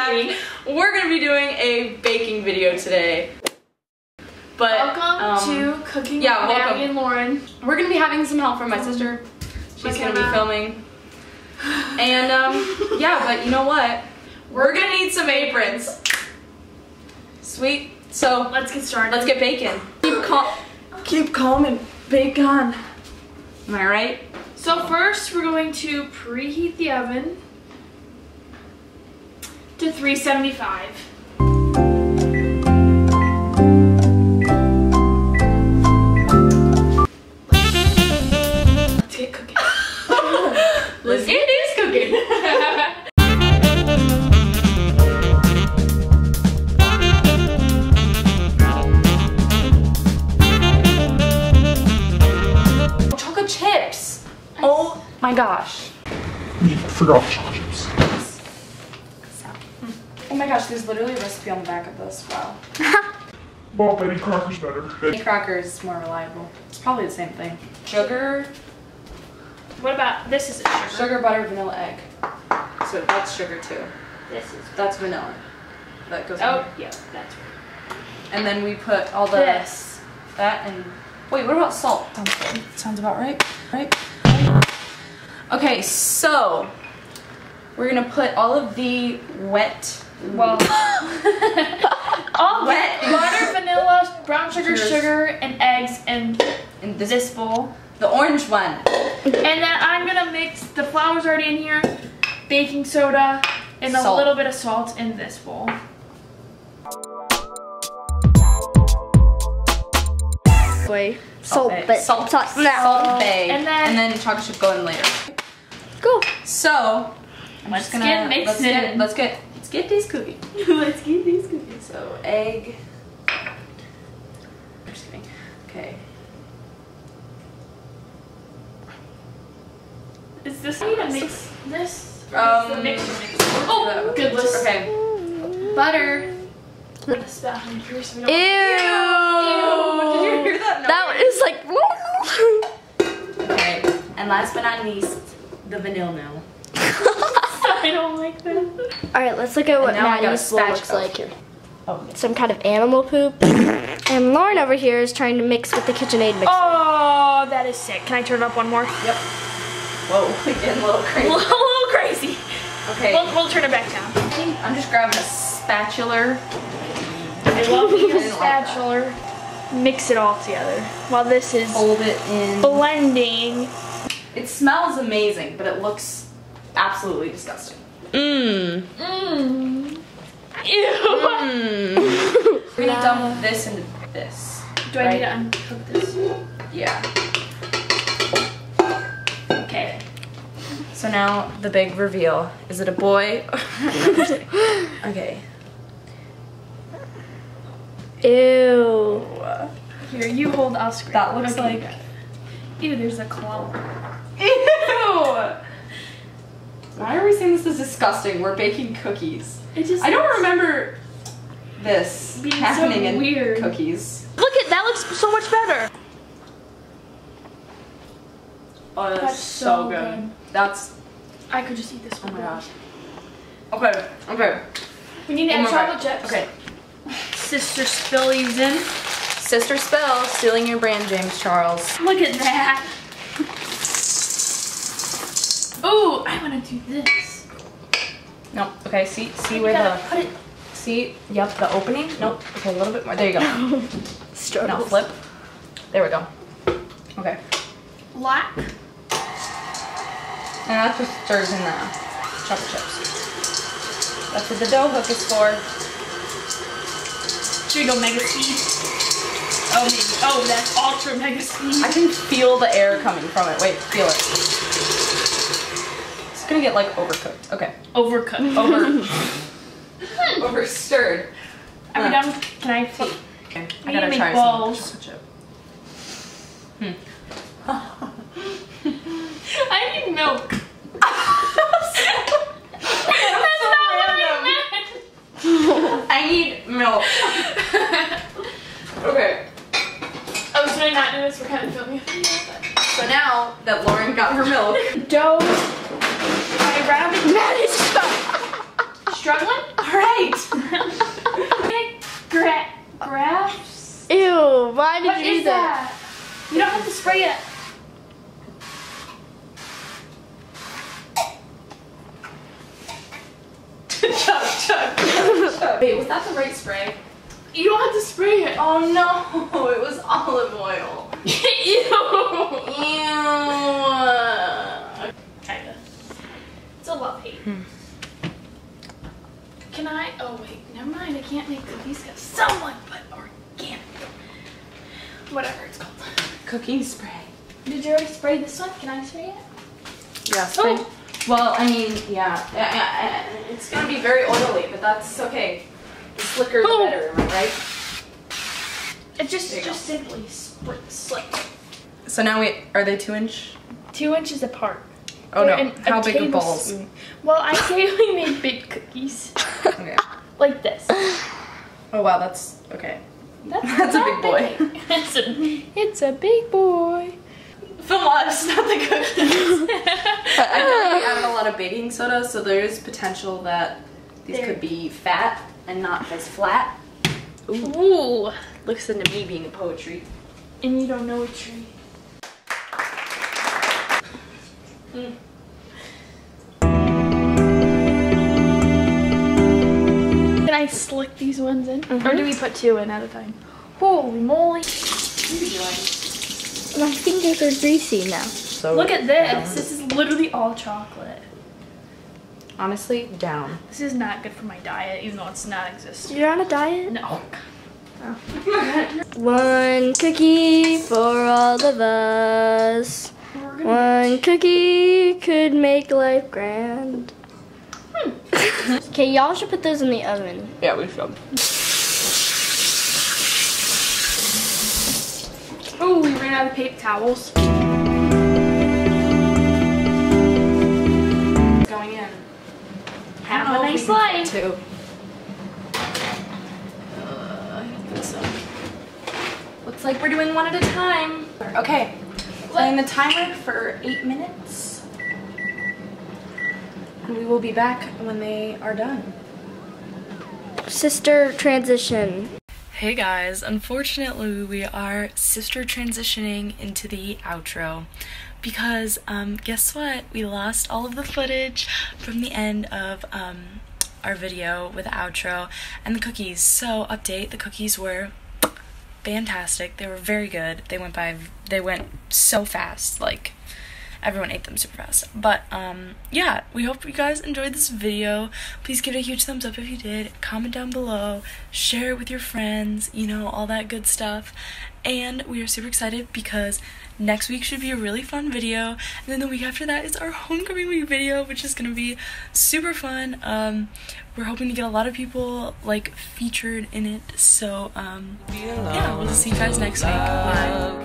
back. We're gonna be doing a baking video today. But welcome to Cooking with Maddie and Lauren. We're gonna be having some help from my sister. She's gonna be filming. And yeah, but you know what? We're gonna need some aprons. Sweet. So let's get started. Let's get baking. Keep calm and bake on. Am I right? So first we're going to preheat the oven to 375. Let's get cooking. Let's get this cooking. Chocolate chips. Oh my gosh. You forgot chocolate chips. Oh my gosh, there's literally a recipe on the back of this. Wow. Well, Betty Crocker's better. Betty Crocker is more reliable. It's probably the same thing. Sugar. What about this? Is sugar? Sugar, butter, vanilla, egg. So that's sugar too. That's vanilla. That goes. Oh yeah, that's right. And then we put all the that and wait. What about salt? Sounds about right. Right. Okay, so we're gonna put all of the wet. Well, all wet butter, vanilla, brown sugar, and eggs in this bowl. The orange one. And then I'm gonna mix the flour's already in here, baking soda, and a little bit of salt in this bowl. Salt bay. And then chocolate chip go in later. Cool. So let's get mixing. Let's get these cookies. Let's get these cookies. So egg. I'm just kidding. Okay. Is this how you mix this? The mixture. Oh, goodness. Okay. Butter. Put a spout in here so we don't. Ew! Did you hear that noise? That is like. Okay. And last but not least, the vanilla now. I don't like that. All right, let's look at what Maddie's bowl looks like. Some kind of animal poop. And Lauren over here is trying to mix with the KitchenAid mixer. Oh, that is sick. Can I turn it up one more? Yep. Whoa, getting a little crazy. A little crazy. Okay. We'll turn it back down. I'm just grabbing a spatula. I love using a spatula. Mix it all together while this is hold it in blending. It smells amazing, but it looks absolutely disgusting. Mmm. Mmm. Ew. Mm. We're gonna dump this into this. Do I need to uncook this? Yeah. Okay. So now the big reveal. Is it a boy? Okay. Ew. Here, you hold, I'll scrape. That looks like... Ew, there's a clump. Ew! Why are we saying this is disgusting? We're baking cookies. I don't remember this being happening so in weird. Cookies. Look at that, looks so much better. Oh, that's so good. I could just eat this one. Oh my gosh. Okay, okay. We need to add chocolate chips. Okay. Sister Spill these in. Sister Spill, stealing your brand, James Charles. Look at that. Ooh, I want to do this. Nope. Okay, see where the... Put it. See? Yep, the opening. Nope. Okay, a little bit more. There you go. Struggles. No, flip. There we go. Okay. Lock. And that just stirs in the chocolate chips. That's what the dough hook is for. Should we go mega speed? Oh, maybe. Oh, that's ultra mega speed. I can feel the air coming from it. Wait, feel it. It's gonna get like overcooked. Okay. Overcooked. Over stirred. Are we done? Can I flip? Okay. We I gotta need to try make some balls. chocolate chip. I need milk. I need milk. Okay. Oh, should I not do this? We're kind of filming. So now that Lauren got her milk. Dough. My rabbit. Maddie's Struggling? Her spray it. Chug. Wait, was that the right spray? You don't have to spray it. Oh no, it was olive oil. Ew. Kinda. It's a love hate. Can I? Oh wait, never mind. I can't make cookies because someone put organic. Whatever it's called. Cooking spray. Did you already spray this one? Can I spray it? Yeah, spray. Oh. Well, I mean, yeah, it's gonna be very oily, but that's okay. The slicker the better, am I right? It just simply slip. So now are they 2 inch? 2 inches apart. Oh no, how big are balls? Well, I say we made big cookies. Okay. Like this. Oh wow, that's, okay. That's a big boy. It's a big boy. Film us, not the cookies. I feel like we added a lot of baking soda, so there is potential that these could be fat and not as flat. Ooh. Listen to me being poetry. And you don't know a tree. Can I slick these ones in? Or do we put 2 in at a time? Holy moly. My fingers are greasy now. So look at this. This is literally all chocolate. Honestly, down. This is not good for my diet, even though it's not existent. You're on a diet? No. Oh. 1 cookie for all of us. 1 cookie could make life grand. Okay, y'all should put those in the oven. Yeah, we should. Oh, we ran out of paper towels. Going in. Have a nice life. Looks like we're doing 1 at a time. Okay, setting the timer for 8 minutes. And we will be back when they are done. Sister transition. Hey guys, unfortunately we are sister transitioning into the outro because guess what? We lost all of the footage from the end of our video with the outro and the cookies. So update, the cookies were fantastic. They were very good. They went so fast, like everyone ate them super fast. But yeah, we hope you guys enjoyed this video. Please give it a huge thumbs up if you did. Comment down below, share it with your friends, you know, all that good stuff. And we are super excited because next week should be a really fun video, and then the week after that is our homecoming week video, which is gonna be super fun. We're hoping to get a lot of people like featured in it, so yeah, we'll see you guys next week. Bye.